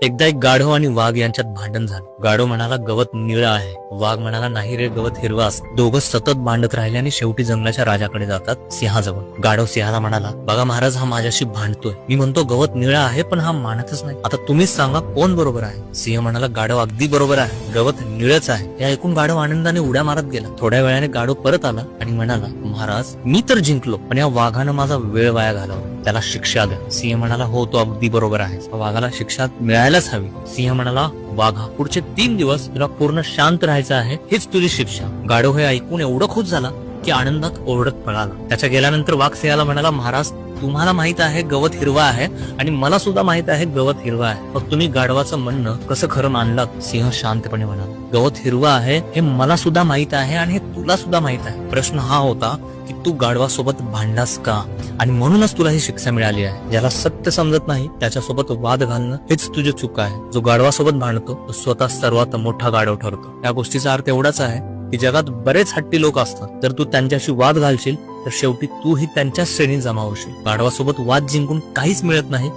एकदा एक गाढव आणि वाघ यांच्यात भांडण झालं. गाढव म्हणाला गवत निळं आहे, वाघ म्हणाला नाही रे, गवत हिरवा असतं. दोघं सतत भांडत राहिले आणि शेवटी जंगलाच्या राजाकडे जातात, सिंहाजवळ. गाढव सिंहाला म्हणाला, बघा महाराज, हा माझ्याशी भांडतोय. मी म्हणतो गवत निळं आहे, पण हा मानतच नाही. आता तुम्हीच सांगा कोण बरोबर आहे. सिंह म्हणाला, गाढव अगदी बरोबर आहे, गवत निळच आहे. हे ऐकून गाढव आनंदाने उड्या मारत गेला. थोड्या वेळाने गाढव परत आला आणि म्हणाला, महाराज, मी तर जिंकलो, पण या वाघानं माझा वेळ वाया घालवला, त्याला शिक्षा द्या. सिंह म्हणाला, हो, तो अगदी बरोबर आहे, वाघाला शिक्षा मिळायलाच हवी. सिंह म्हणाला, वाघा, पुढचे 3 दिवस तुला पूर्ण शांत राहायचं आहे, हीच तुझी शिक्षा. गाढव हे ऐकून एवढं खुश झाला की आनंदात ओरडत पळाला. त्याच्या गेल्यानंतर वाघ सिंहाला म्हणाला, महाराज, तुम्हाला माहित आहे गवत हिरवा आहे आणि मला सुद्धा माहित आहे गवत हिरवा आहे, मग तुम्ही गाढवाचं म्हणणं कसं खरं मानलात? सिंह शांतपणे म्हणाला, गवत हिरवा आहे हे मला सुद्धा माहित आहे आणि हे तुला सुद्धा माहित आहे. प्रश्न हा होता की तू गाढवासोबत भांडलास का, आणि म्हणूनच तुला ही शिक्षा मिळाली आहे. ज्याला सत्य समजत नाही त्याच्यासोबत वाद घालणं हेच तुझी चूक आहे. जो गाढवासोबत भांडतो तो स्वतः सर्वात मोठा गाढव ठरतो. या गोष्टीचा अर्थ एवढाच आहे की जगात बरेच हट्टी लोक असतात. जर तू त्यांच्याशी वाद घालशील तर शेवटी तूही त्यांच्याच श्रेणीत जमा होशील. गाढवासोबत वाद जिंकून काहीच मिळत नाही.